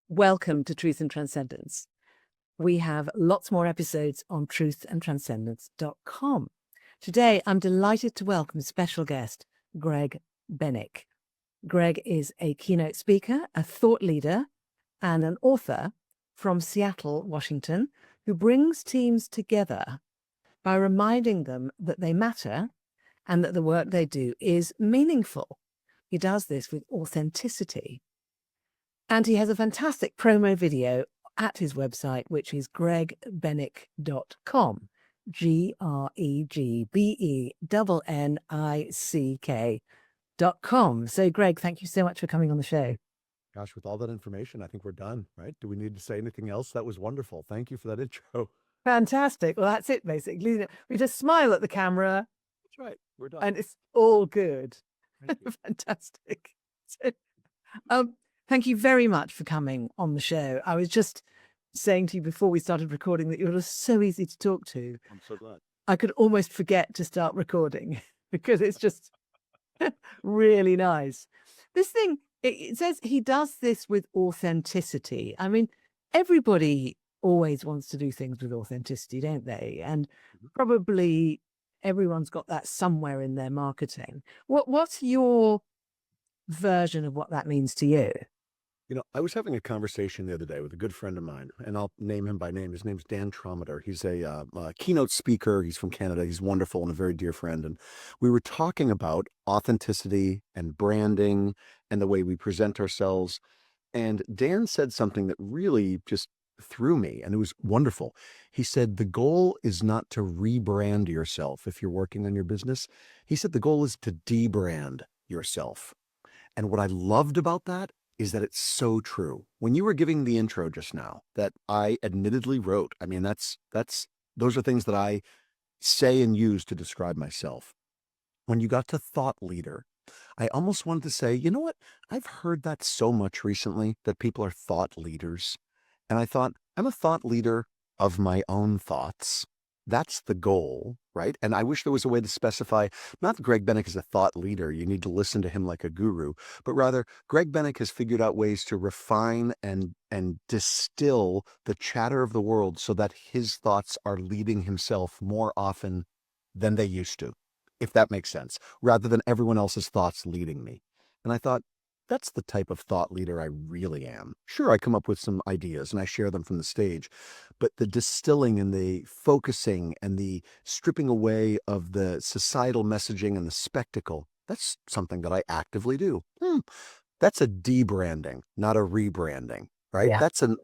Welcome to Truth and Transcendence. We have lots more episodes on truthandtranscendence.com. Today, I'm delighted to welcome special guest, Greg Bennick. Greg is a keynote speaker, a thought leader, and an author from Seattle, Washington, who brings teams together by reminding them that they matter and that the work they do is meaningful. He does this with authenticity. And he has a fantastic promo video at his website, which is gregbennick.com. GregBennick.com. So, Greg, thank you so much for coming on the show. Gosh, with all that information, I think we're done, right? Do we need to say anything else? That was wonderful. Thank you for that intro. Fantastic. Well, that's it, basically. We just smile at the camera. That's right. We're done. And it's all good. Thank you. Fantastic. So, thank you very much for coming on the show. I was just saying to you before we started recording that you're just so easy to talk to. I'm so glad. I could almost forget to start recording because it's just really nice. This thing, it says he does this with authenticity. I mean, everybody always wants to do things with authenticity, don't they? And probably everyone's got that somewhere in their marketing. What's your version of what that means to you? You know, I was having a conversation the other day with a good friend of mine, and I'll name him by name. His name's Dan Trometer. He's a keynote speaker. He's from Canada. He's wonderful and a very dear friend. And we were talking about authenticity and branding and the way we present ourselves. And Dan said something that really just threw me, and it was wonderful. He said, the goal is not to rebrand yourself if you're working on your business. He said, the goal is to debrand yourself. And what I loved about that is that it's so true. When you were giving the intro just now that I admittedly wrote, I mean, those are things that I say and use to describe myself. When you got to thought leader, I almost wanted to say, you know what? I've heard that so much recently that people are thought leaders. And I thought, I'm a thought leader of my own thoughts. That's the goal, right? And I wish there was a way to specify, not that Greg Bennick is a thought leader, you need to listen to him like a guru, but rather Greg Bennick has figured out ways to refine and distill the chatter of the world so that his thoughts are leading himself more often than they used to, if that makes sense, rather than everyone else's thoughts leading me. And I thought, that's the type of thought leader I really am. Sure, I come up with some ideas and I share them from the stage, but the distilling and the focusing and the stripping away of the societal messaging and the spectacle, that's something that I actively do. That's a debranding, not a rebranding, right? Yeah. That's a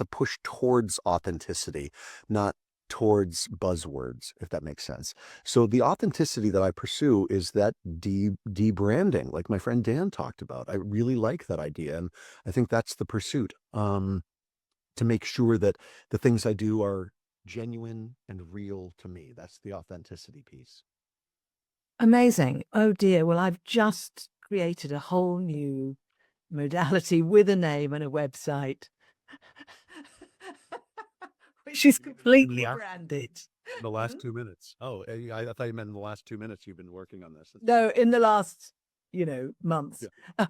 push towards authenticity, not towards buzzwords, if that makes sense. So the authenticity that I pursue is that debranding, like my friend Dan talked about. I really like that idea. And I think that's the pursuit, to make sure that the things I do are genuine and real to me. That's the authenticity piece. Amazing. Oh dear. Well, I've just created a whole new modality with a name and a website, which is completely branded. In the last 2 minutes. Oh, I thought you meant in the last 2 minutes you've been working on this. No, in the last, months. Yeah.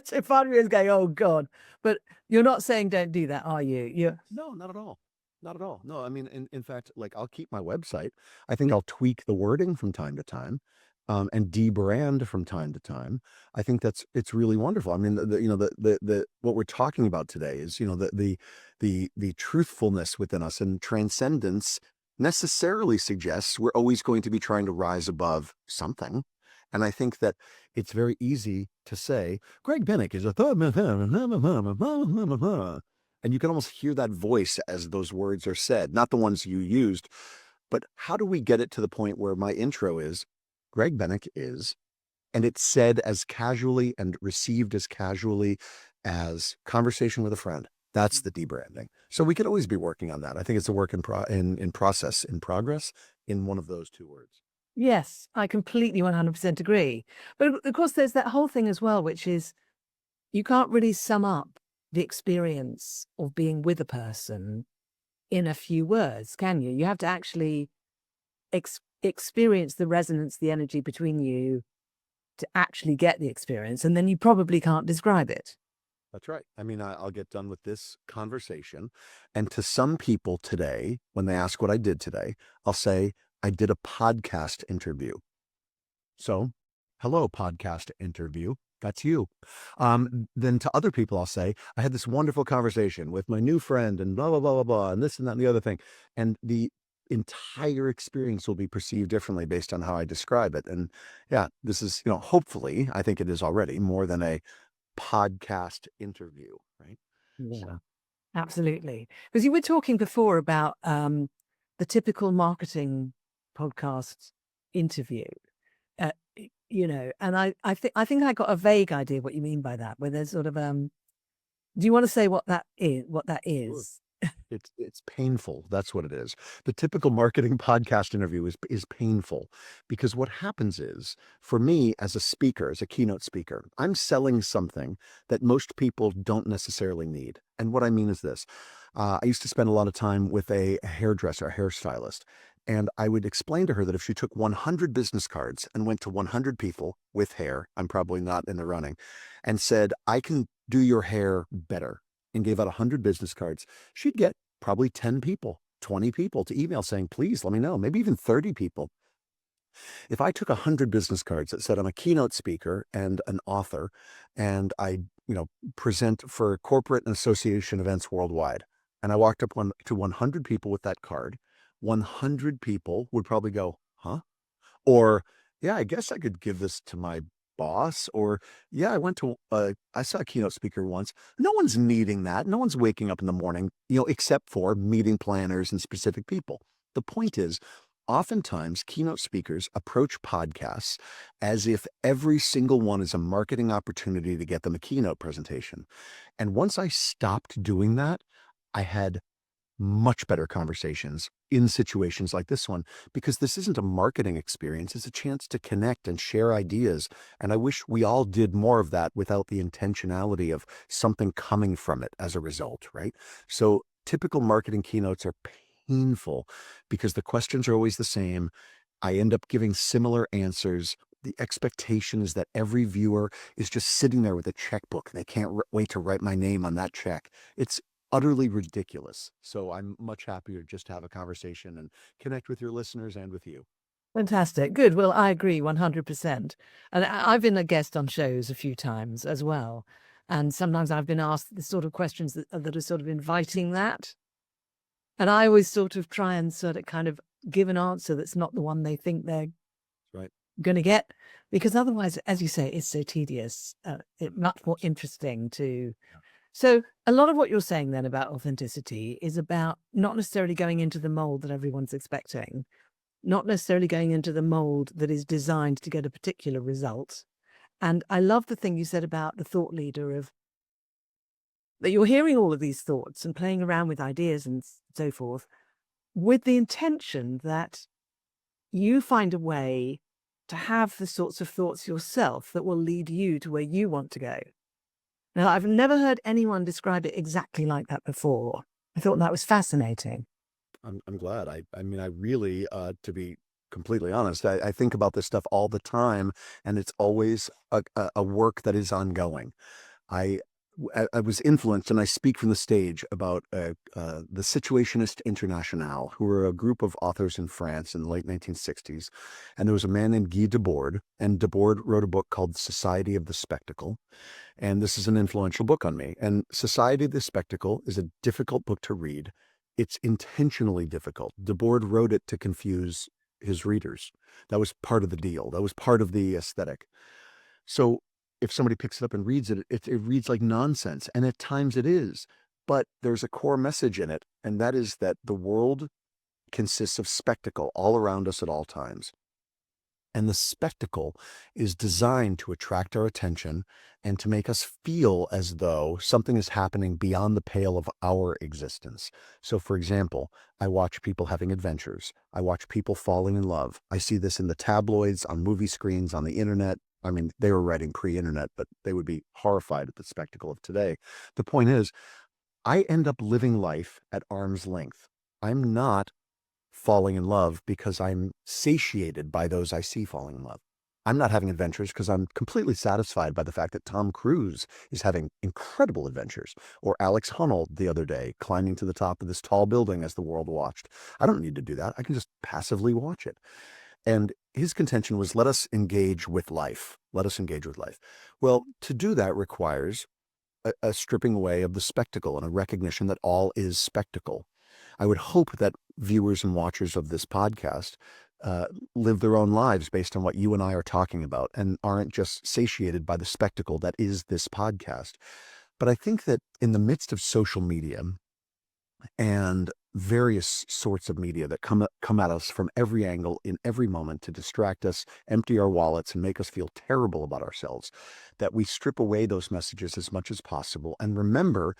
So part of me is going, oh God. But you're not saying don't do that, are you? No, not at all. Not at all. No, I mean, in fact, like I'll keep my website. I think I'll tweak the wording from time to time, and debrand from time to time. I think it's really wonderful. I mean, the what we're talking about today is, the truthfulness within us, and transcendence necessarily suggests we're always going to be trying to rise above something. And I think that it's very easy to say, Greg Bennick is a and you can almost hear that voice as those words are said, not the ones you used. But how do we get it to the point where my intro is, Greg Bennick is, and it's said as casually and received as casually as conversation with a friend? That's the debranding. So we could always be working on that. I think it's a work in progress, in one of those two words. Yes, I completely 100% agree. But of course, there's that whole thing as well, which is you can't really sum up the experience of being with a person in a few words, can you? You have to actually experience the resonance, the energy between you to actually get the experience, and then you probably can't describe it. That's right. I mean, I'll get done with this conversation. And to some people today, when they ask what I did today, I'll say, I did a podcast interview. So, hello, podcast interview. That's you. Then to other people, I'll say, I had this wonderful conversation with my new friend and blah, blah, blah, blah, blah, and this and that and the other thing. And the entire experience will be perceived differently based on how I describe it. And yeah, this is, hopefully, I think it is already more than a podcast interview, right? Yeah, absolutely. Because you were talking before about the typical marketing podcast interview. And I think I got a vague idea what you mean by that, where there's sort of do you want to say what that is? Sure. It's painful. That's what it is. The typical marketing podcast interview is painful because what happens is, for me as a speaker, as a keynote speaker, I'm selling something that most people don't necessarily need. And what I mean is this. I used to spend a lot of time with a hairdresser, a hairstylist, and I would explain to her that if she took 100 business cards and went to 100 people with hair, I'm probably not in the running, and said, I can do your hair better, and gave out 100 business cards, she'd get probably 10 people, 20 people to email saying, please let me know, maybe even 30 people. If I took 100 business cards that said I'm a keynote speaker and an author, and I, present for corporate and association events worldwide, and I walked up to 100 people with that card, 100 people would probably go, huh? Or, yeah, I guess I could give this to my boss. Or, yeah, I saw a keynote speaker once. No one's needing that. No one's waking up in the morning, except for meeting planners and specific people. The point is, oftentimes keynote speakers approach podcasts as if every single one is a marketing opportunity to get them a keynote presentation. And once I stopped doing that, I had much better conversations in situations like this one, because this isn't a marketing experience. It's a chance to connect and share ideas. And I wish we all did more of that without the intentionality of something coming from it as a result, right? So typical marketing keynotes are painful because the questions are always the same. I end up giving similar answers. The expectation is that every viewer is just sitting there with a checkbook and they can't wait to write my name on that check. It's utterly ridiculous. So I'm much happier just to have a conversation and connect with your listeners and with you. Fantastic. Good. Well, I agree 100%. And I've been a guest on shows a few times as well. And sometimes I've been asked the sort of questions that are sort of inviting that. And I always sort of try and sort of kind of give an answer that's not the one they think they're Right. going to get. Because otherwise, as you say, it's so tedious. It's much more interesting to... So a lot of what you're saying then about authenticity is about not necessarily going into the mold that everyone's expecting, not necessarily going into the mold that is designed to get a particular result. And I love the thing you said about the thought leader, of that you're hearing all of these thoughts and playing around with ideas and so forth, with the intention that you find a way to have the sorts of thoughts yourself that will lead you to where you want to go. Now, I've never heard anyone describe it exactly like that before. I thought that was fascinating. I'm glad. I mean, I really, to be completely honest, I think about this stuff all the time, and it's always a work that is ongoing. I I was influenced, and I speak from the stage about the Situationist Internationale, who were a group of authors in France in the late 1960s. And there was a man named Guy Debord, and Debord wrote a book called Society of the Spectacle. And this is an influential book on me. And Society of the Spectacle is a difficult book to read. It's intentionally difficult. Debord wrote it to confuse his readers. That was part of the deal. That was part of the aesthetic. So if somebody picks it up and reads it, it reads like nonsense. And at times it is. But there's a core message in it. And that is that the world consists of spectacle all around us at all times. And the spectacle is designed to attract our attention and to make us feel as though something is happening beyond the pale of our existence. So, for example, I watch people having adventures. I watch people falling in love. I see this in the tabloids, on movie screens, on the internet. I mean, they were writing pre-internet, but they would be horrified at the spectacle of today. The point is, I end up living life at arm's length. I'm not falling in love because I'm satiated by those I see falling in love. I'm not having adventures because I'm completely satisfied by the fact that Tom Cruise is having incredible adventures, or Alex Honnold the other day climbing to the top of this tall building as the world watched. I don't need to do that. I can just passively watch it. And his contention was, let us engage with life. Let us engage with life. Well, to do that requires a stripping away of the spectacle and a recognition that all is spectacle. I would hope that viewers and watchers of this podcast uh, live their own lives based on what you and I are talking about and aren't just satiated by the spectacle that is this podcast. But I think that in the midst of social media and various sorts of media that come at us from every angle in every moment to distract us, empty our wallets, and make us feel terrible about ourselves, that we strip away those messages as much as possible and remember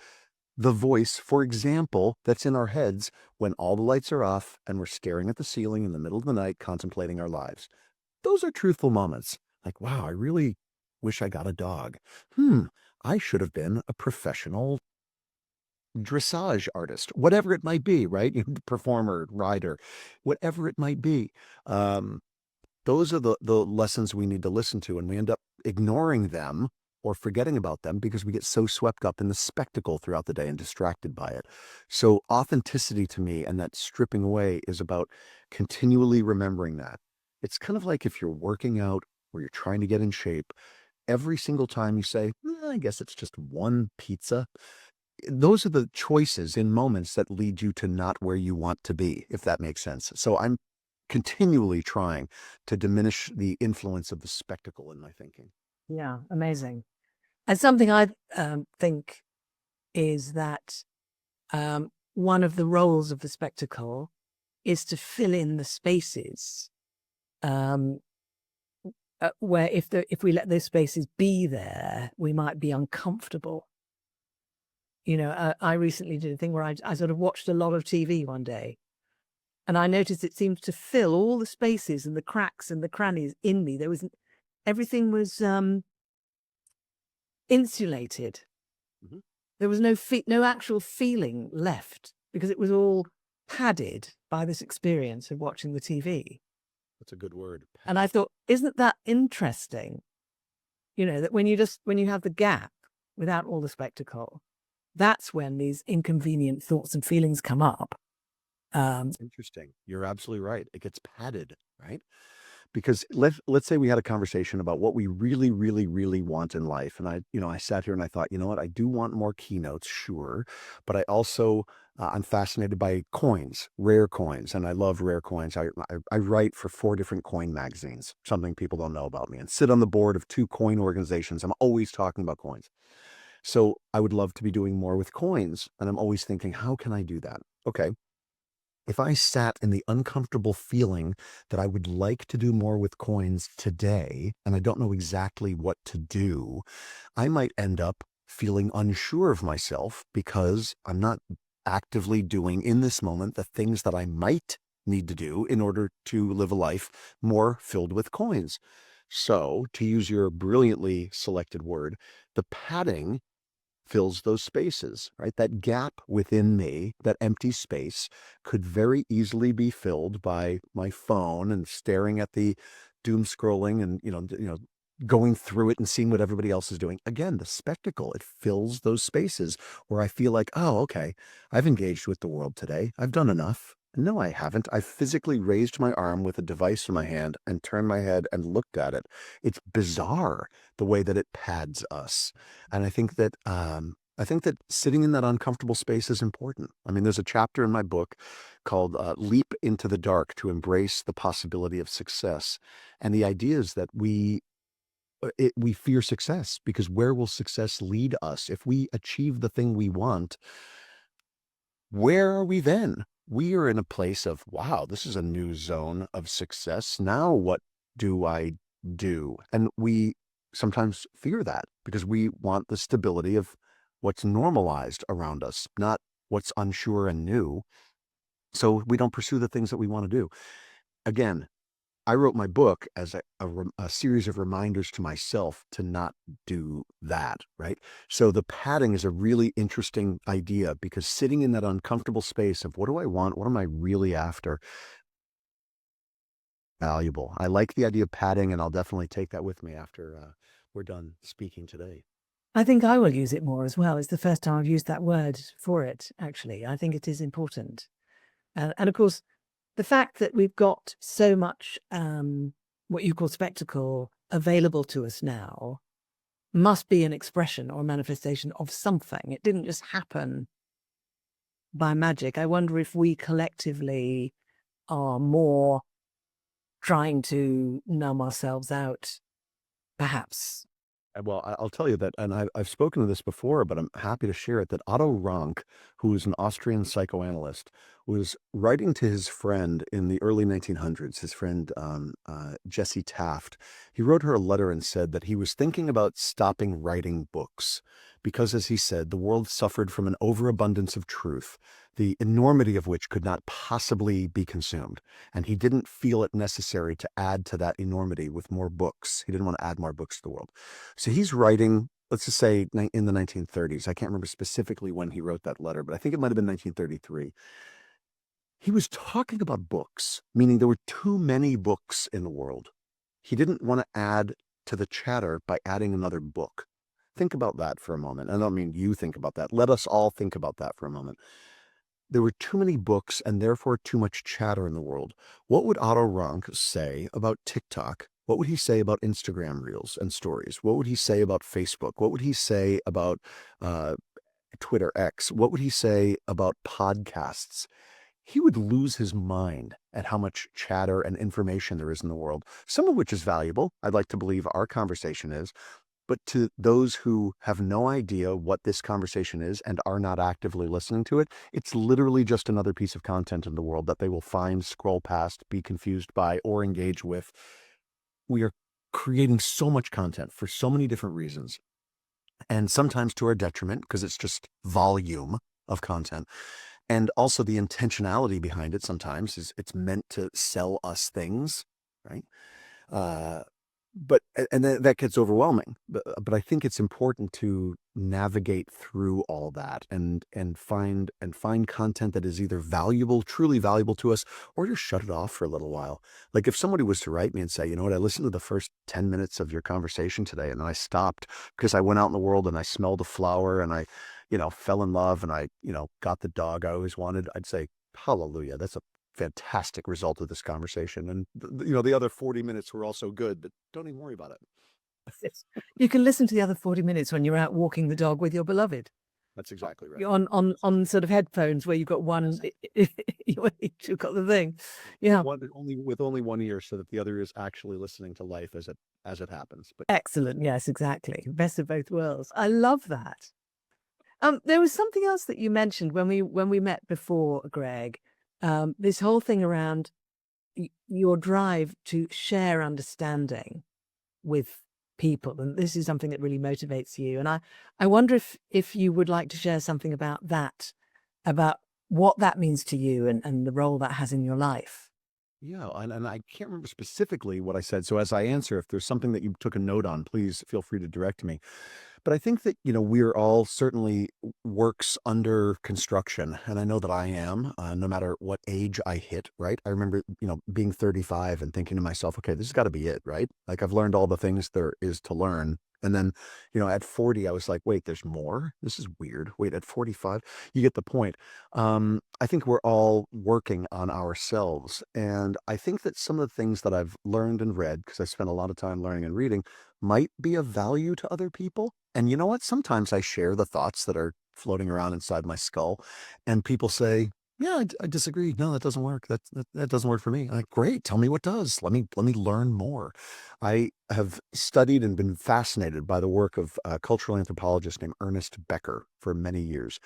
the voice, for example, that's in our heads when all the lights are off and we're staring at the ceiling in the middle of the night contemplating our lives. Those are truthful moments. Like, wow, I really wish I got a dog. I should have been a professional dressage artist, whatever it might be, right? Performer, rider, whatever it might be. Those are the lessons we need to listen to, and we end up ignoring them or forgetting about them because we get so swept up in the spectacle throughout the day and distracted by it. So authenticity to me and that stripping away is about continually remembering that. It's kind of like if you're working out or you're trying to get in shape, every single time you say, I guess it's just one pizza. Those are the choices in moments that lead you to not where you want to be, if that makes sense. So I'm continually trying to diminish the influence of the spectacle in my thinking. Yeah, amazing. And something I think is that one of the roles of the spectacle is to fill in the spaces where if we let those spaces be there, we might be uncomfortable. I recently did a thing where I sort of watched a lot of TV one day, and I noticed it seemed to fill all the spaces and the cracks and the crannies in me. Everything was insulated. Mhm. There was no actual feeling left because it was all padded by this experience of watching the TV. That's a good word. And I thought, isn't that interesting? That when you have the gap without all the spectacle, that's when these inconvenient thoughts and feelings come up. Interesting. You're absolutely right. It gets padded, right? Because let's say we had a conversation about what we really, really, really want in life. And I sat here and I thought, you know what, I do want more keynotes, sure. But I also, I'm fascinated by coins, rare coins. And I love rare coins. I write for 4 different coin magazines, something people don't know about me, and sit on the board of 2 coin organizations. I'm always talking about coins. So I would love to be doing more with coins. And I'm always thinking, how can I do that? Okay. If I sat in the uncomfortable feeling that I would like to do more with coins today, and I don't know exactly what to do, I might end up feeling unsure of myself because I'm not actively doing in this moment the things that I might need to do in order to live a life more filled with coins. So, to use your brilliantly selected word, the padding fills those spaces, right? That gap within me, that empty space, could very easily be filled by my phone and staring at the doom scrolling and going through it and seeing what everybody else is doing. Again, the spectacle, it fills those spaces where I feel like, oh, okay, I've engaged with the world today. I've done enough. No, I haven't. I physically raised my arm with a device in my hand and turned my head and looked at it. It's bizarre the way that it pads us. And I think that sitting in that uncomfortable space is important. I mean, there's a chapter in my book called "Leap into the Dark to Embrace the Possibility of Success," and the idea is that we fear success because where will success lead us? If we achieve the thing we want, where are we then? We are in a place of, wow, this is a new zone of success. Now what do I do? And we sometimes fear that because we want the stability of what's normalized around us, not what's unsure and new. So we don't pursue the things that we want to do. Again, I wrote my book as a series of reminders to myself to not do that, right? So the padding is a really interesting idea because sitting in that uncomfortable space of what do I want? What am I really after? Valuable. I like the idea of padding, and I'll definitely take that with me after we're done speaking today. I think I will use it more as well. It's the first time I've used that word for it, actually. I think it is important. And of course, the fact that we've got so much what you call spectacle available to us now must be an expression or a manifestation of something. It didn't just happen by magic. I wonder if we collectively are more trying to numb ourselves out, perhaps. Well, I'll tell you that, and I've spoken to this before, but I'm happy to share it, that Otto Rank, who is an Austrian psychoanalyst, was writing to his friend in the early 1900s, his friend Jessie Taft. He wrote her a letter and said that he was thinking about stopping writing books because, as he said, the world suffered from an overabundance of truth, the enormity of which could not possibly be consumed. And he didn't feel it necessary to add to that enormity with more books. He didn't want to add more books to the world. So he's writing, let's just say in the 1930s. I can't remember specifically when he wrote that letter, but I think it might have been 1933. He was talking about books, meaning there were too many books in the world. He didn't want to add to the chatter by adding another book. Think about that for a moment. I don't mean you think about that. Let us all think about that for a moment. There were too many books and therefore too much chatter in the world. What would Otto Rank say about TikTok? What would he say about Instagram Reels and stories? What would he say about Facebook? What would he say about Twitter X? What would he say about podcasts? He would lose his mind at how much chatter and information there is in the world, some of which is valuable. I'd like to believe our conversation is. But to those who have no idea what this conversation is and are not actively listening to it, it's literally just another piece of content in the world that they will find, scroll past, be confused by, or engage with. We are creating so much content for so many different reasons, and sometimes to our detriment because it's just volume of content. And also the intentionality behind it sometimes is it's meant to sell us things, right? But and then that gets overwhelming. But I think it's important to navigate through all that and find content that is either valuable, truly valuable to us, or just shut it off for a little while. Like if somebody was to write me and say, you know what, I listened to the first 10 minutes of your conversation today, and then I stopped because I went out in the world and I smelled a flower and I, fell in love and I, got the dog I always wanted. I'd say, hallelujah, that's a fantastic result of this conversation. And the other 40 minutes were also good, but don't even worry about it. You can listen to the other 40 minutes when you're out walking the dog with your beloved. That's exactly right. You're on sort of headphones where you've got one, you've got the thing. Yeah. Only one ear so that the other is actually listening to life as it happens. But Excellent. Yes, exactly. Best of both worlds. I love that. There was something else that you mentioned when we met before, Greg. This whole thing around your drive to share understanding with people, and this is something that really motivates you. And I wonder if you would like to share something about that, about what that means to you and the role that has in your life. yeah, and I can't remember specifically what I said. So as I answer, if there's something that you took a note on, please feel free to direct me. But I think that, we're all certainly works under construction. And I know that I am, no matter what age I hit, right? I remember, being 35 and thinking to myself, okay, this has got to be it, right? Like I've learned all the things there is to learn. And then, at 40, I was like, wait, there's more? This is weird. Wait, at 45, you get the point. I think we're all working on ourselves. And I think that some of the things that I've learned and read, because I spent a lot of time learning and reading, might be of value to other people. And you know what? Sometimes I share the thoughts that are floating around inside my skull, and people say, "Yeah, I disagree. No, that doesn't work. That doesn't work for me." I'm like, great, tell me what does. Let me learn more. I have studied and been fascinated by the work of a cultural anthropologist named Ernest Becker for many years,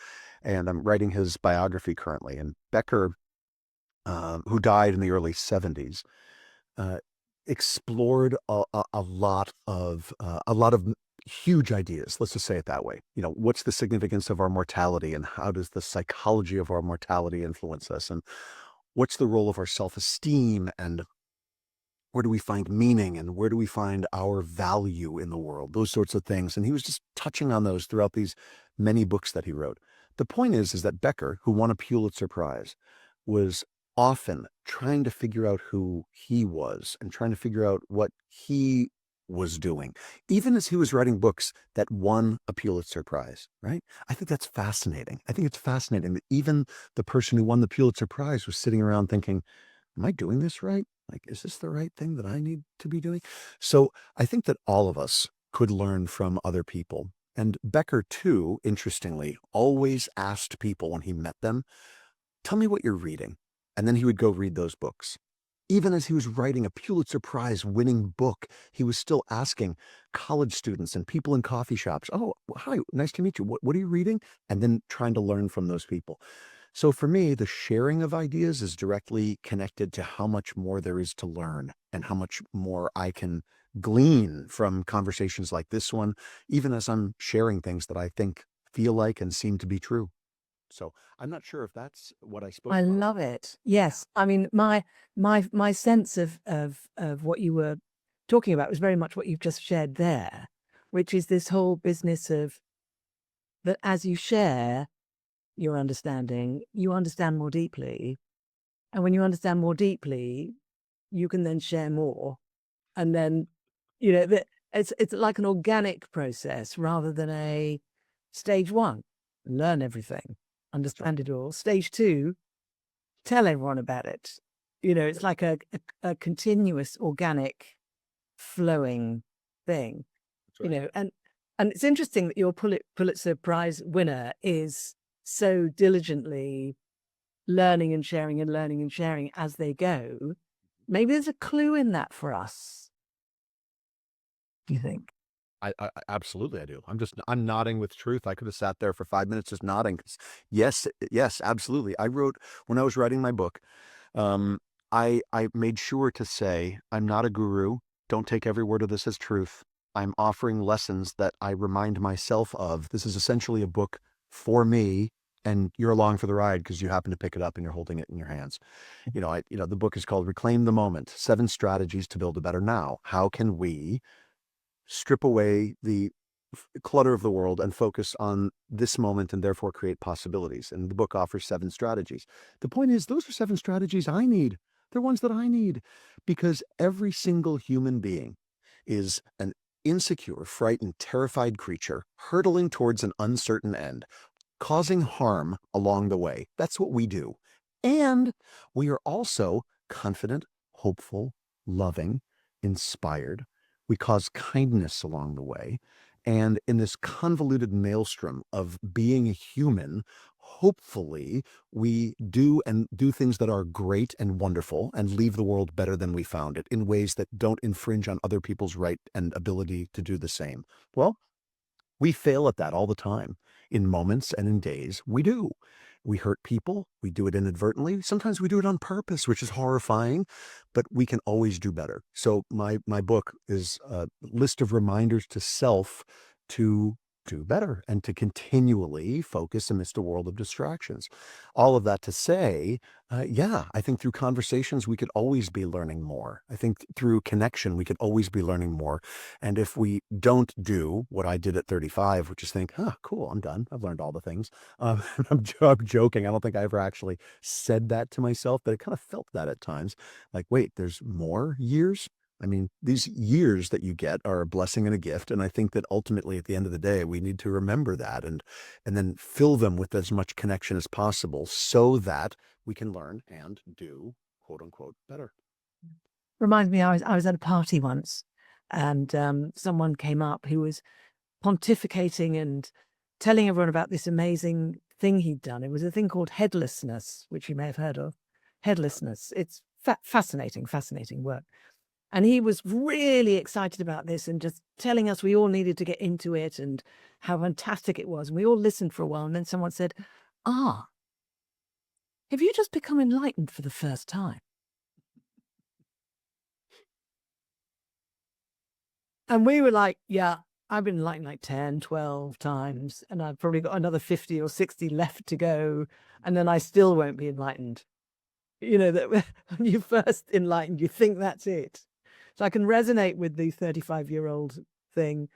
and I'm writing his biography currently. And Becker, who died in the early 70s, uh, explored a lot of huge ideas. Let's just say it that way. What's the significance of our mortality, and how does the psychology of our mortality influence us, and what's the role of our self-esteem, and where do we find meaning, and where do we find our value in the world? Those sorts of things. And he was just touching on those throughout these many books that he wrote. The point is that Becker, who won a Pulitzer Prize, was often trying to figure out who he was and trying to figure out what he was doing, even as he was writing books that won a Pulitzer Prize, right? I think that's fascinating. I think it's fascinating that even the person who won the Pulitzer Prize was sitting around thinking, am I doing this right? Like, is this the right thing that I need to be doing? So I think that all of us could learn from other people. And Becker, too, interestingly, always asked people when he met them, tell me what you're reading. And then he would go read those books. Even as he was writing a Pulitzer Prize winning book, he was still asking college students and people in coffee shops, oh, hi, nice to meet you. What are you reading? And then trying to learn from those people. So for me, the sharing of ideas is directly connected to how much more there is to learn and how much more I can glean from conversations like this one, even as I'm sharing things that I think feel like and seem to be true. So I'm not sure if that's what I spoke I about. love it. Yes. I mean, my sense of what you were talking about was very much what you've just shared there, which is this whole business of that as you share your understanding, you understand more deeply. And when you understand more deeply, you can then share more. And then, it's like an organic process rather than a stage one, learn everything, That's right. understand it all. Stage two, tell everyone about it. It's like a continuous, organic, flowing thing. That's right. And it's interesting that your Pulitzer Prize winner is so diligently learning and sharing as they go. Maybe there's a clue in that for us. Do you think? Absolutely I do. I'm nodding with truth. I could have sat there for 5 minutes just nodding. 'Cause yes, yes, absolutely. I wrote when I was writing my book, um, I made sure to say, I'm not a guru. Don't take every word of this as truth. I'm offering lessons that I remind myself of. This is essentially a book for me, and you're along for the ride because you happen to pick it up and you're holding it in your hands. The book is called Reclaim the Moment: 7 Strategies to Build a Better Now. How can we strip away the clutter of the world and focus on this moment and therefore create possibilities? And the book offers 7 strategies. The point is, those are 7 strategies I need. They're ones that I need because every single human being is an insecure, frightened, terrified creature hurtling towards an uncertain end, causing harm along the way. That's what we do. And we are also confident, hopeful, loving, inspired. We cause kindness along the way. And in this convoluted maelstrom of being a human, hopefully we do things that are great and wonderful and leave the world better than we found it in ways that don't infringe on other people's right and ability to do the same. Well, we fail at that all the time. In moments and in days, we do. We hurt people. We do it inadvertently. Sometimes we do it on purpose, which is horrifying, but we can always do better. So my book is a list of reminders to self to do better and to continually focus amidst a world of distractions. All of that to say, yeah, I think through conversations, we could always be learning more. I think through connection, we could always be learning more. And if we don't do what I did at 35, which is think, cool, I'm done. I've learned all the things. I'm joking. I don't think I ever actually said that to myself, but I kind of felt that at times. Like, wait, there's more years? I mean, these years that you get are a blessing and a gift. And I think that ultimately at the end of the day, we need to remember that and then fill them with as much connection as possible so that we can learn and do, quote unquote, better. Reminds me, I was at a party once, and someone came up who was pontificating and telling everyone about this amazing thing he'd done. It was a thing called headlessness, which you may have heard of. Headlessness. It's fascinating work. And he was really excited about this and just telling us we all needed to get into it and how fantastic it was. And we all listened for a while. And then someone said, have you just become enlightened for the first time? And we were like, yeah, I've been enlightened like 10, 12 times. And I've probably got another 50 or 60 left to go. And then I still won't be enlightened. That when you first enlightened, you think that's it. So I can resonate with the 35-year-old thing.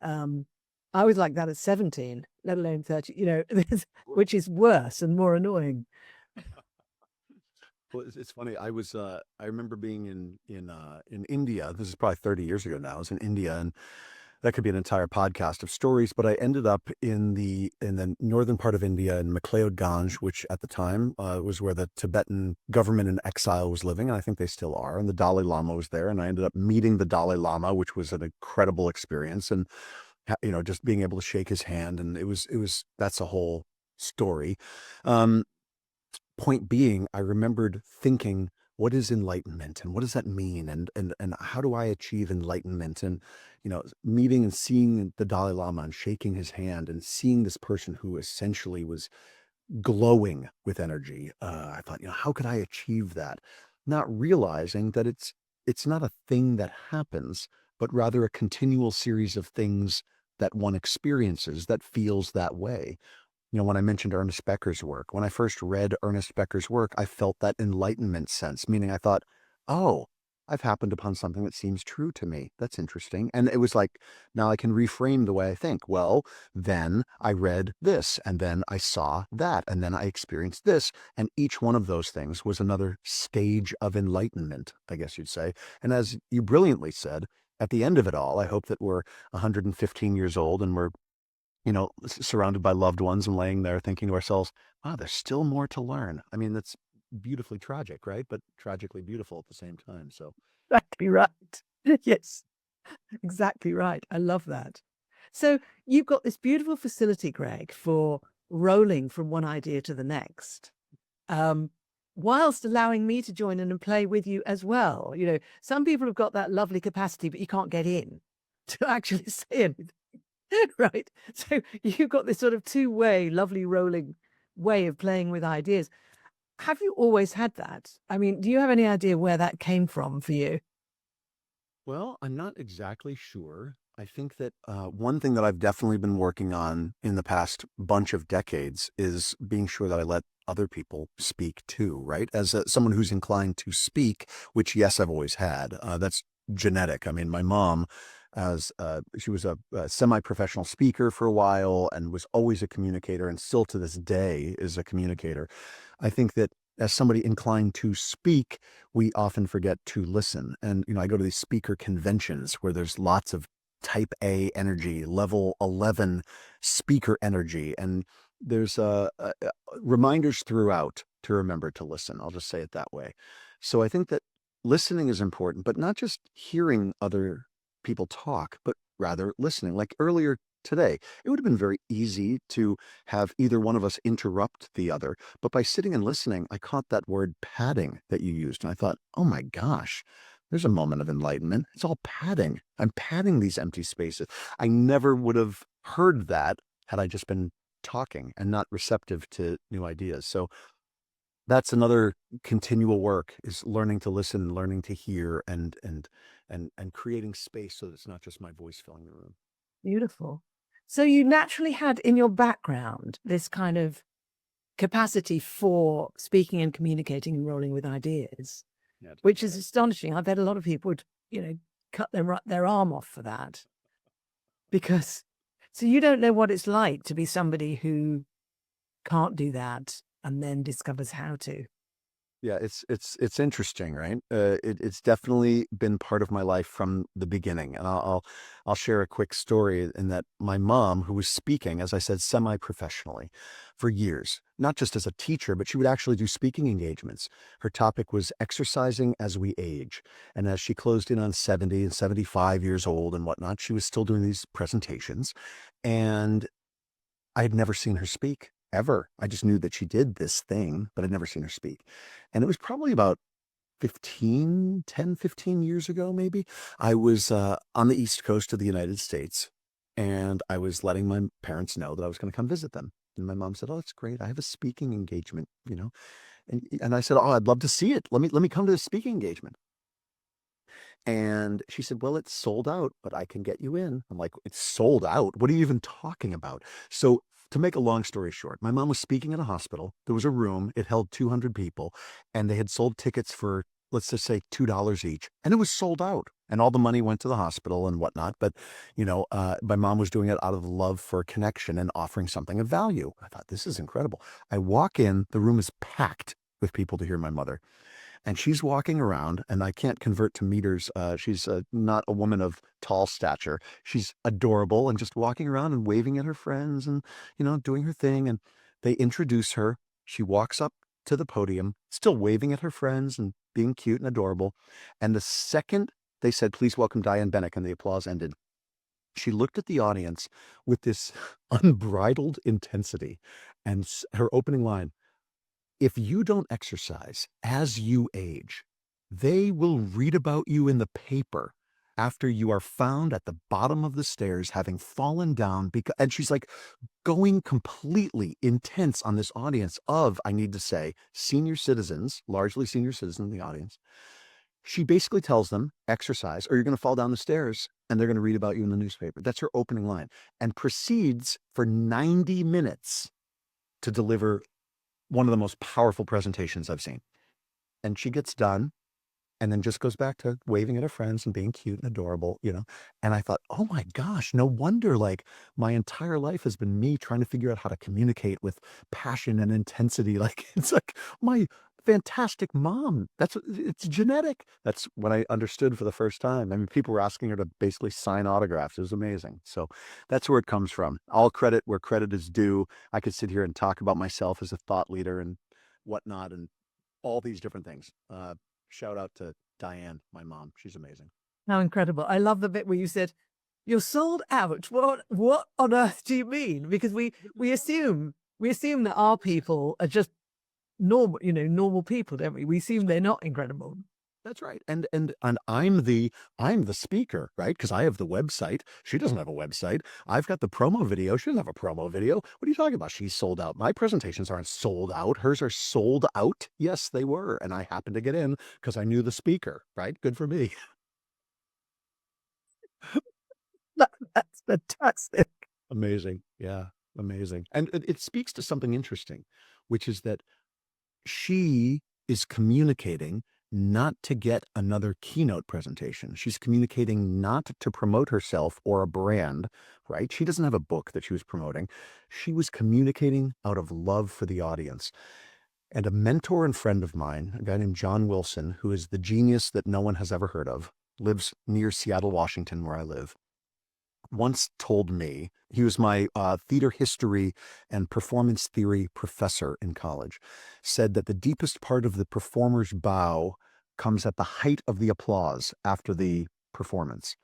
I was like that at 17, let alone 30, which is worse and more annoying. Well, it's funny. I remember being in India. This is probably 30 years ago now. I was in India, and that could be an entire podcast of stories. But I ended up in the northern part of India in McLeodganj, which at the time was where the Tibetan government in exile was living, and I think they still are. And the Dalai Lama was there, and I ended up meeting the Dalai Lama, which was an incredible experience. And just being able to shake his hand, and it was that's a whole story. Um, Point being, I remembered thinking, what is enlightenment and what does that mean? And how do I achieve enlightenment? And, meeting and seeing the Dalai Lama and shaking his hand and seeing this person who essentially was glowing with energy. I thought, how could I achieve that? Not realizing that it's not a thing that happens, but rather a continual series of things that one experiences that feels that way. When I mentioned Ernest Becker's work, when I first read Ernest Becker's work, I felt that enlightenment sense, meaning I thought, oh, I've happened upon something that seems true to me. That's interesting. And it was like, now I can reframe the way I think. Well, then I read this, and then I saw that, and then I experienced this. And each one of those things was another stage of enlightenment, I guess you'd say. And as you brilliantly said, at the end of it all, I hope that we're 115 years old and we're surrounded by loved ones and laying there thinking to ourselves, wow, there's still more to learn. I mean, that's beautifully tragic, right? But tragically beautiful at the same time. So, Exactly right. Yes, exactly right. I love that. So you've got this beautiful facility, Greg, for rolling from one idea to the next, um, whilst allowing me to join in and play with you as well. Some people have got that lovely capacity, but you can't get in to actually say anything. Right. So you've got this sort of two-way, lovely rolling way of playing with ideas. Have you always had that? I mean, do you have any idea where that came from for you? well, I'm not exactly sure. I think that one thing that I've definitely been working on in the past bunch of decades is being sure that I let other people speak too, right? As someone who's inclined to speak, which, yes, I've always had. That's genetic. I mean, my mom, as she was a semi-professional speaker for a while and was always a communicator, and still to this day is a communicator. I think that as somebody inclined to speak, we often forget to listen. And, I go to these speaker conventions where there's lots of type A energy, level 11 speaker energy. And there's reminders throughout to remember to listen. I'll just say it that way. So I think that listening is important, but not just hearing other people talk, but rather listening. Like earlier today, it would have been very easy to have either one of us interrupt the other. But by sitting and listening, I caught that word padding that you used. And I thought, oh my gosh, there's a moment of enlightenment. It's all padding. I'm padding these empty spaces. I never would have heard that had I just been talking and not receptive to new ideas. So that's another continual work, is learning to listen, learning to hear, and creating space so that it's not just my voice filling the room. Beautiful. So you naturally had in your background this kind of capacity for speaking and communicating and rolling with ideas, Yeah. which is astonishing. I bet a lot of people would, cut their arm off for that, because so you don't know what it's like to be somebody who can't do that and then discovers how to. Yeah, it's interesting, right? It's definitely been part of my life from the beginning, and I'll share a quick story in that my mom, who was speaking, as I said, semi-professionally for years, not just as a teacher, but she would actually do speaking engagements. Her topic was exercising as we age, and as she closed in on 70 and 75 years old and whatnot, she was still doing these presentations, and I had never seen her speak ever. I just knew that she did this thing, but I'd never seen her speak. And it was probably about 15 years ago, maybe. I was on the East Coast of the United States, and I was letting my parents know that I was going to come visit them. And my mom said, "Oh, that's great. I have a speaking engagement, And I said, "Oh, I'd love to see it. Let me come to the speaking engagement." And she said, "Well, it's sold out, but I can get you in." I'm like, "It's sold out? What are you even talking about?" So, to make a long story short, my mom was speaking at a hospital. There was a room, it held 200 people, and they had sold tickets for, let's just say, $2 each, and it was sold out. And all the money went to the hospital and whatnot. But, my mom was doing it out of love for connection and offering something of value. I thought, this is incredible. I walk in, the room is packed with people to hear my mother. And she's walking around, and I can't convert to meters. She's not a woman of tall stature. She's adorable and just walking around and waving at her friends and, doing her thing. And they introduce her. She walks up to the podium, still waving at her friends and being cute and adorable. And the second they said, "Please welcome Diane Bennick," and the applause ended, she looked at the audience with this unbridled intensity. And her opening line, "If you don't exercise as you age, they will read about you in the paper after you are found at the bottom of the stairs having fallen down." And she's like going completely intense on this audience of, I need to say, senior citizens, largely senior citizens in the audience. She basically tells them, exercise or you're going to fall down the stairs and they're going to read about you in the newspaper. That's her opening line, and proceeds for 90 minutes to deliver one of the most powerful presentations I've seen. And she gets done and then just goes back to waving at her friends and being cute and adorable, And I thought, oh my gosh, no wonder like my entire life has been me trying to figure out how to communicate with passion and intensity. Like it's like my fantastic mom. It's genetic. That's when I understood for the first time. I mean, people were asking her to basically sign autographs. It was amazing. So that's where it comes from. All credit where credit is due. I could sit here and talk about myself as a thought leader and whatnot and all these different things. Shout out to Diane, my mom. She's amazing. How incredible. I love the bit where you said, "You're sold out." What on earth do you mean? Because we assume that our people are just normal people, don't we? We assume they're not incredible. That's right. And I'm the speaker, right? Because I have the website. She doesn't have a website. I've got the promo video. She doesn't have a promo video. What are you talking about? She's sold out. My presentations aren't sold out. Hers are sold out. Yes, they were. And I happened to get in because I knew the speaker, right? Good for me. That's fantastic. Amazing. Yeah, amazing. And it speaks to something interesting, which is that she is communicating not to get another keynote presentation. She's communicating not to promote herself or a brand, right? She doesn't have a book that she was promoting. She was communicating out of love for the audience. And a mentor and friend of mine, a guy named John Wilson, who is the genius that no one has ever heard of, lives near Seattle, Washington, where I live, once told me, he was my theater history and performance theory professor in college, said that the deepest part of the performer's bow comes at the height of the applause after the performance.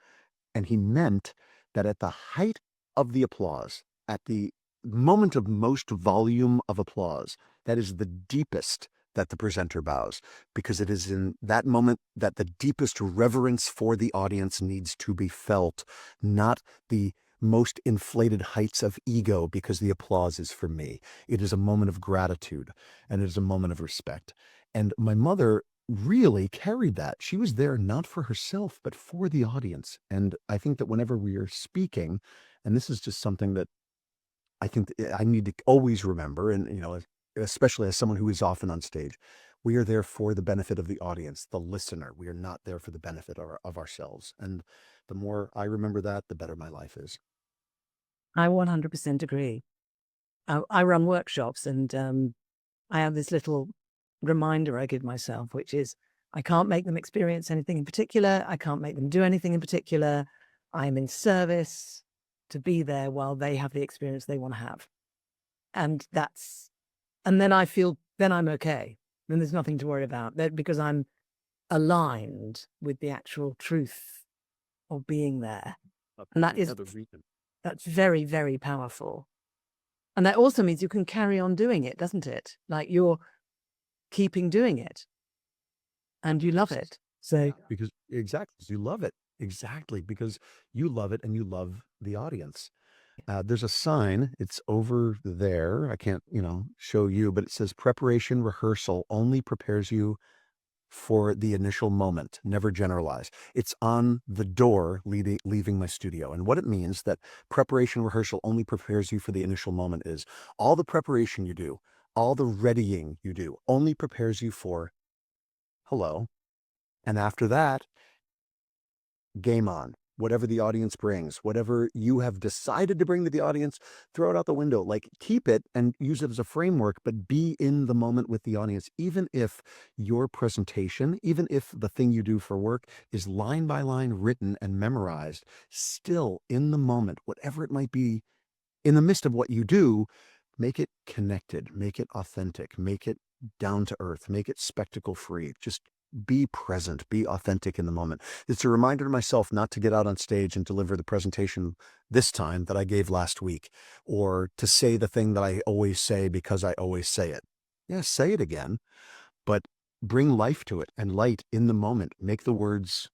And he meant that at the height of the applause, at the moment of most volume of applause, that is the deepest that the presenter bows, because it is in that moment that the deepest reverence for the audience needs to be felt, not the most inflated heights of ego because the applause is for me. It is a moment of gratitude and it is a moment of respect. And my mother really carried that. She was there not for herself, but for the audience. And I think that whenever we are speaking, and this is just something that I think I need to always remember, and especially as someone who is often on stage, we are there for the benefit of the audience, the listener. We are not there for the benefit of ourselves. And the more I remember that, the better my life is. I 100% agree. I run workshops, and I have this little reminder I give myself, which is I can't make them experience anything in particular. I can't make them do anything in particular. I'm in service to be there while they have the experience they want to have. And then I feel, then I'm okay. Then there's nothing to worry about because I'm aligned with the actual truth of being there. And that's very, very powerful. And that also means you can carry on doing it, doesn't it? Like you're keeping doing it and you love it. So because you love it. Exactly. Because you love it and you love the audience. There's a sign, it's over there. I can't, show you, but it says preparation rehearsal only prepares you for the initial moment, never generalize. It's on the door leaving my studio. And what it means that preparation rehearsal only prepares you for the initial moment is all the preparation you do, all the readying you do only prepares you for hello. And after that, game on. whatever the audience brings, whatever you have decided to bring to the audience, throw it out the window. Like, keep it and use it as a framework, but be in the moment with the audience. Even if your presentation, even if the thing you do for work is line by line written and memorized, still in the moment, whatever it might be, in the midst of what you do, make it connected, make it authentic, make it down to earth, make it spectacle free. Just be present, be authentic in the moment. It's a reminder to myself not to get out on stage and deliver the presentation this time that I gave last week, or to say the thing that I always say because I always say it. Yeah, say it again, but bring life to it and light in the moment. Make the words,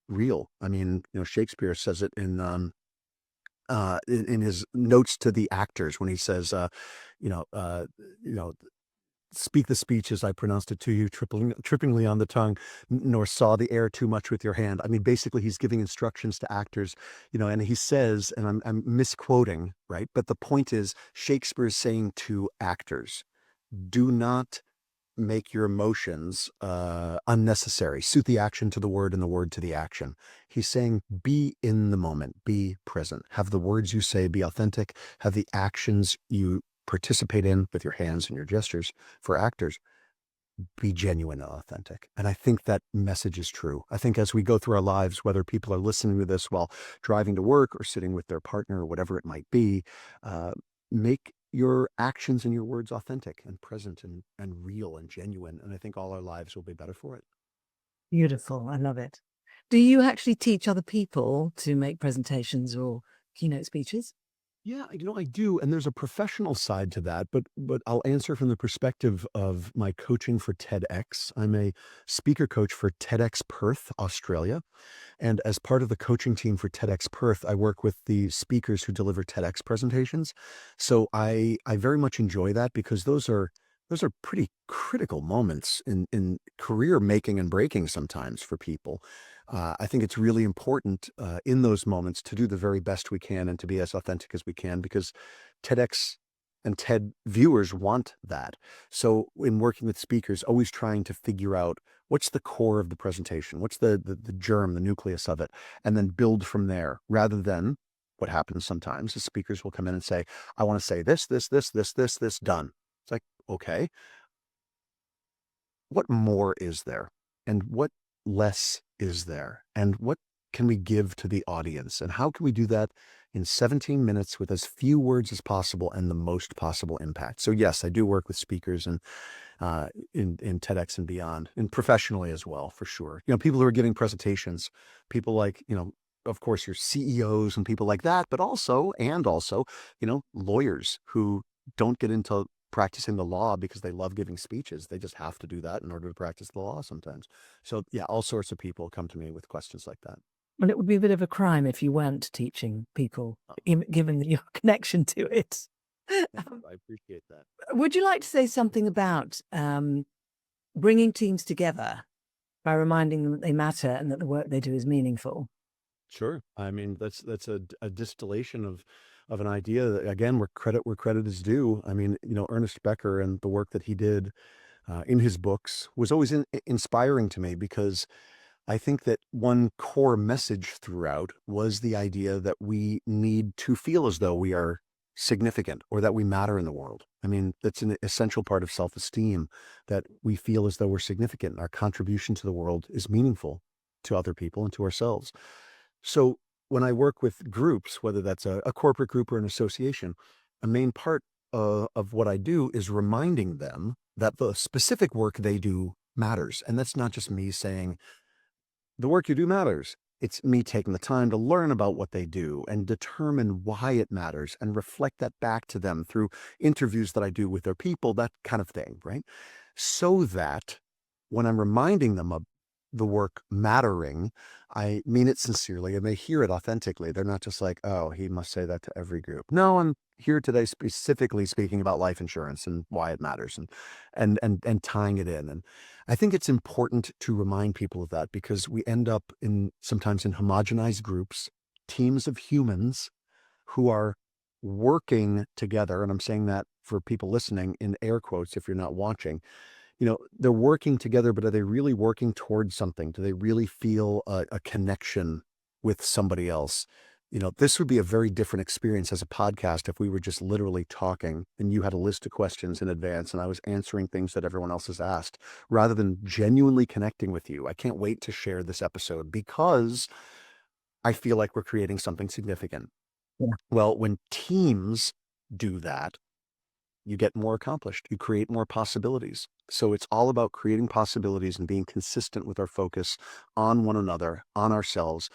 real. I mean, Shakespeare says it in his notes to the actors when he says, you know, uh, you know, speak the speech as I pronounced it to you, trippingly on the tongue, nor saw the air too much with your hand. I mean, basically, he's giving instructions to actors, and he says, and I'm misquoting, right? But the point is, Shakespeare is saying to actors, do not make your emotions unnecessary. Suit the action to the word and the word to the action. He's saying, be in the moment, be present. Have the words you say be authentic. Have the actions you participate in with your hands and your gestures for actors be genuine and authentic. And I think that message is true. I think as we go through our lives, whether people are listening to this while driving to work or sitting with their partner or whatever it might be, make your actions and your words authentic and present and real and genuine. And I think all our lives will be better for it. Beautiful. I love it. Do you actually teach other people to make presentations or keynote speeches? Yeah, I do, and there's a professional side to that, but I'll answer from the perspective of my coaching for TEDx. I'm a speaker coach for TEDx Perth, Australia, and as part of the coaching team for TEDx Perth, I work with the speakers who deliver TEDx presentations. So I very much enjoy that because those are pretty critical moments in career making and breaking sometimes for people. I think it's really important in those moments to do the very best we can and to be as authentic as we can, because TEDx and TED viewers want that. So in working with speakers, always trying to figure out what's the core of the presentation, what's the germ, the nucleus of it, and then build from there, rather than what happens sometimes is speakers will come in and say, I want to say this, done. It's like, okay, what more is there? And what less is there? And what can we give to the audience? And how can we do that in 17 minutes with as few words as possible and the most possible impact? So yes, I do work with speakers and in TEDx and beyond, and professionally as well, for sure. People who are giving presentations, people like, of course, your CEOs and people like that, but also, lawyers who don't get into practicing the law because they love giving speeches. They just have to do that in order to practice the law sometimes. So yeah, all sorts of people come to me with questions like that. Well, it would be a bit of a crime if you weren't teaching people, given your connection to it. I appreciate that. Would you like to say something about bringing teams together by reminding them that they matter and that the work they do is meaningful? Sure. I mean, that's a distillation of an idea that, again, where credit is due. I mean, Ernest Becker and the work that he did in his books was always inspiring to me, because I think that one core message throughout was the idea that we need to feel as though we are significant or that we matter in the world. I mean, that's an essential part of self-esteem, that we feel as though we're significant and our contribution to the world is meaningful to other people and to ourselves. So when I work with groups, whether that's a corporate group or an association, a main part of what I do is reminding them that the specific work they do matters. And that's not just me saying, the work you do matters. It's me taking the time to learn about what they do and determine why it matters and reflect that back to them through interviews that I do with their people, that kind of thing, right? So that when I'm reminding them of the work mattering, I mean it sincerely and they hear it authentically. They're not just like, oh, he must say that to every group. No, I'm here today specifically speaking about life insurance and why it matters and tying it in. And I think it's important to remind people of that, because we end up sometimes in homogenized groups, teams of humans who are working together. And I'm saying that for people listening in air quotes, if you're not watching. They're working together, but are they really working towards something? Do they really feel a connection with somebody else. This would be a very different experience as a podcast if we were just literally talking and you had a list of questions in advance and I was answering things that everyone else has asked rather than genuinely connecting with you. I can't wait to share this episode because I feel like we're creating something significant. Yeah. Well, when teams do that, you get more accomplished. You create more possibilities. So it's all about creating possibilities and being consistent with our focus on one another, on ourselves,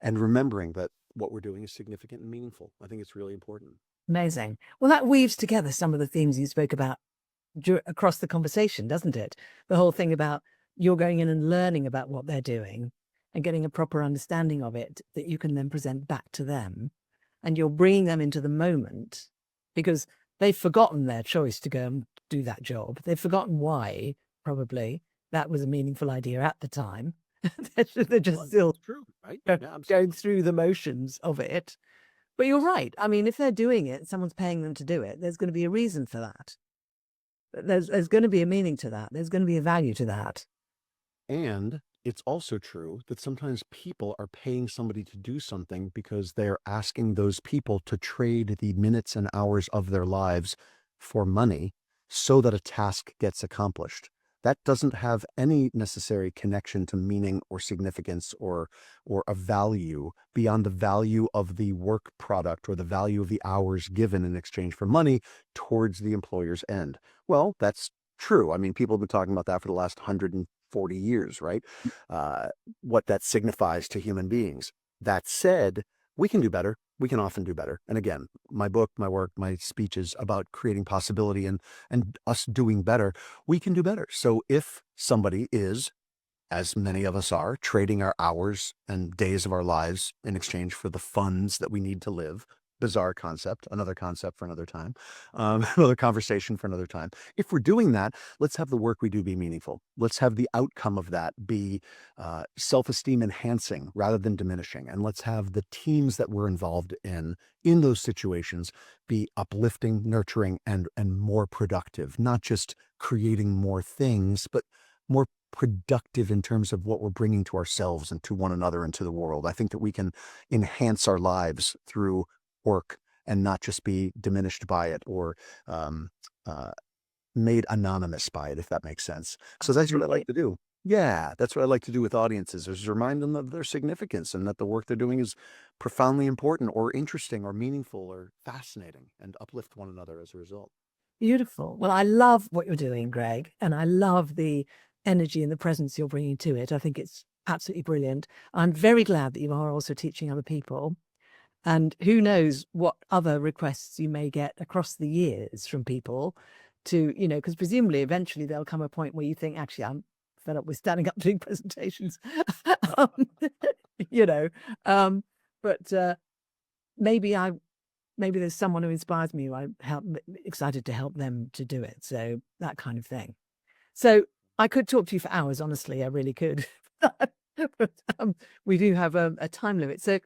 and remembering that what we're doing is significant and meaningful. I think it's really important. Amazing. Well, that weaves together some of the themes you spoke about across the conversation, doesn't it? The whole thing about you're going in and learning about what they're doing and getting a proper understanding of it that you can then present back to them. And you're bringing them into the moment because they've forgotten their choice to go and do that job. They've forgotten why, probably, that was a meaningful idea at the time. They're just still true, right? going through the motions of it. But you're right. I mean, if they're doing it, someone's paying them to do it, there's going to be a reason for that. There's going to be a meaning to that. There's going to be a value to that. And it's also true that sometimes people are paying somebody to do something because they're asking those people to trade the minutes and hours of their lives for money so that a task gets accomplished. That doesn't have any necessary connection to meaning or significance or a value beyond the value of the work product or the value of the hours given in exchange for money towards the employer's end. Well, that's true. I mean, people have been talking about that for the last 140 years, right? What that signifies to human beings. That said, we can do better. We can often do better. And again, my book, my work, my speech is about creating possibility and us doing better. We can do better. So if somebody is, as many of us are, trading our hours and days of our lives in exchange for the funds that we need to live, bizarre concept, another concept for another time, another conversation for another time. If we're doing that, let's have the work we do be meaningful. Let's have the outcome of that be self-esteem enhancing rather than diminishing. And let's have the teams that we're involved in those situations be uplifting, nurturing, and more productive, not just creating more things, but more productive in terms of what we're bringing to ourselves and to one another and to the world. I think that we can enhance our lives through work and not just be diminished by it or made anonymous by it, if that makes sense. So that's what I like to do. Yeah, that's what I like to do with audiences, is remind them of their significance and that the work they're doing is profoundly important or interesting or meaningful or fascinating, and uplift one another as a result. Beautiful. Well, I love what you're doing, Greg, and I love the energy and the presence you're bringing to it. I think it's absolutely brilliant. I'm very glad that you are also teaching other people. And who knows what other requests you may get across the years from people to, because presumably eventually there'll come a point where you think, actually, I'm fed up with standing up doing presentations, um, you know, but maybe there's someone who inspires me who I'm excited to help them to do it. So that kind of thing. So I could talk to you for hours, honestly, I really could. But we do have a time limit. So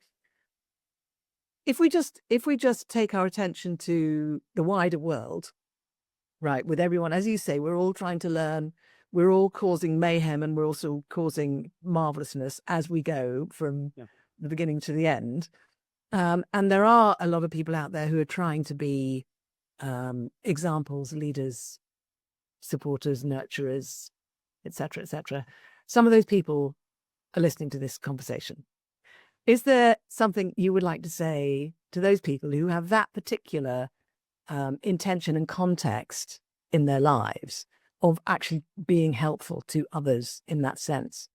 if we just take our attention to the wider world, right, with everyone, as you say, we're all trying to learn, we're all causing mayhem, and we're also causing marvelousness as we go from the beginning to the end. And there are a lot of people out there who are trying to be examples, leaders, supporters, nurturers, etc., etc. Some of those people are listening to this conversation. Is there something you would like to say to those people who have that particular intention and context in their lives of actually being helpful to others in that sense?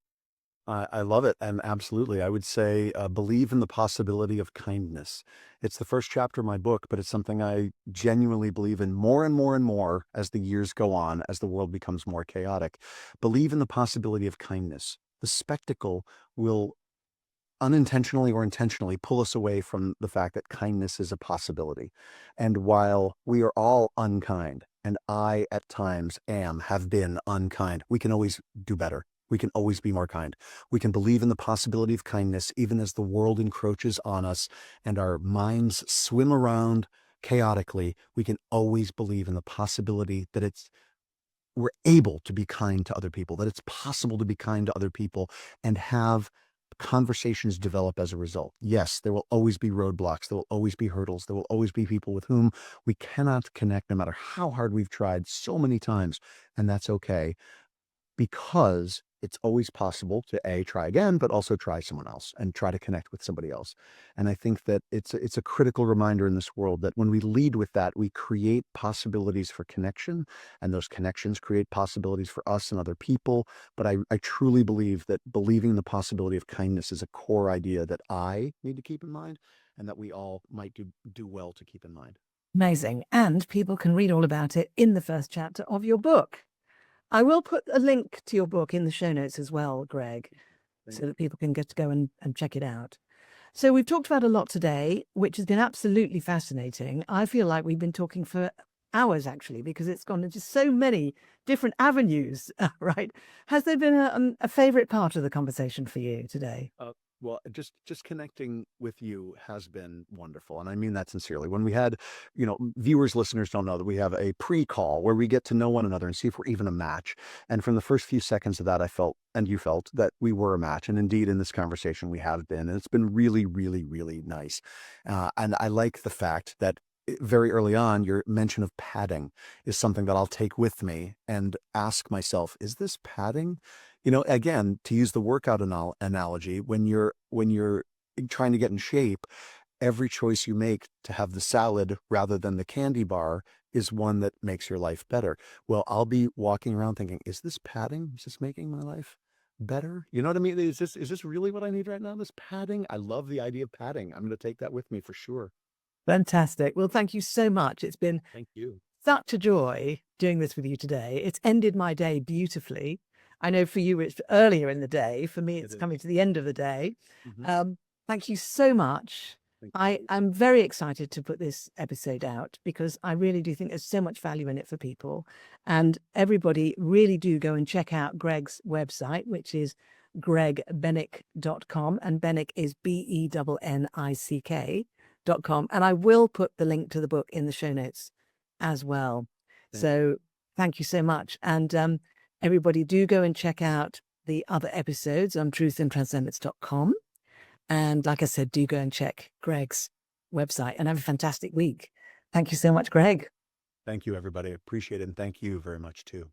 I love it. And absolutely, I would say believe in the possibility of kindness. It's the first chapter of my book, but it's something I genuinely believe in more and more and more as the years go on, as the world becomes more chaotic. Believe in the possibility of kindness. The spectacle will unintentionally or intentionally pull us away from the fact that kindness is a possibility. And while we are all unkind, and I at times have been unkind, we can always do better. We can always be more kind. We can believe in the possibility of kindness even as the world encroaches on us and our minds swim around chaotically. We can always believe in the possibility that we're able to be kind to other people, that it's possible to be kind to other people and have conversations develop as a result. Yes, there will always be roadblocks. There will always be hurdles. There will always be people with whom we cannot connect no matter how hard we've tried so many times. And that's okay, because it's always possible to try again, but also try someone else and try to connect with somebody else. And I think that it's a critical reminder in this world that when we lead with that, we create possibilities for connection, and those connections create possibilities for us and other people. But I truly believe that believing the possibility of kindness is a core idea that I need to keep in mind, and that we all might do well to keep in mind. Amazing. And people can read all about it in the first chapter of your book. I will put a link to your book in the show notes as well, Greg, so that people can get to go and check it out. So we've talked about a lot today, which has been absolutely fascinating. I feel like we've been talking for hours, actually, because it's gone into so many different avenues, right? Has there been a favorite part of the conversation for you today? Well, just connecting with you has been wonderful. And I mean that sincerely. When we had, viewers, listeners don't know that we have a pre-call where we get to know one another and see if we're even a match. And from the first few seconds of that, I felt, and you felt, that we were a match. And indeed, in this conversation, we have been. And it's been really, really, really nice. And I like the fact that very early on, your mention of padding is something that I'll take with me and ask myself, is this padding? Again, to use the workout analogy, when you're trying to get in shape, every choice you make to have the salad rather than the candy bar is one that makes your life better. Well, I'll be walking around thinking, is this padding? Is this making my life better? You know what I mean? Is this really what I need right now? This padding? I love the idea of padding. I'm going to take that with me for sure. Fantastic. Well, thank you so much. It's been Thank you. such a joy doing this with you today. It's ended my day beautifully. I know for you it's earlier in the day. For me, it's coming to the end of the day. Thank you so much. I'm very excited to put this episode out because I really do think there's so much value in it for people. And everybody really do go and check out Greg's website, which is gregbennick.com. And Bennick is BENNICK.com. And I will put the link to the book in the show notes as well. So thank you so much. And everybody do go and check out the other episodes on truthandtranscendence.com. And like I said, do go and check Greg's website and have a fantastic week. Thank you so much, Greg. Thank you, everybody. Appreciate it. And thank you very much, too.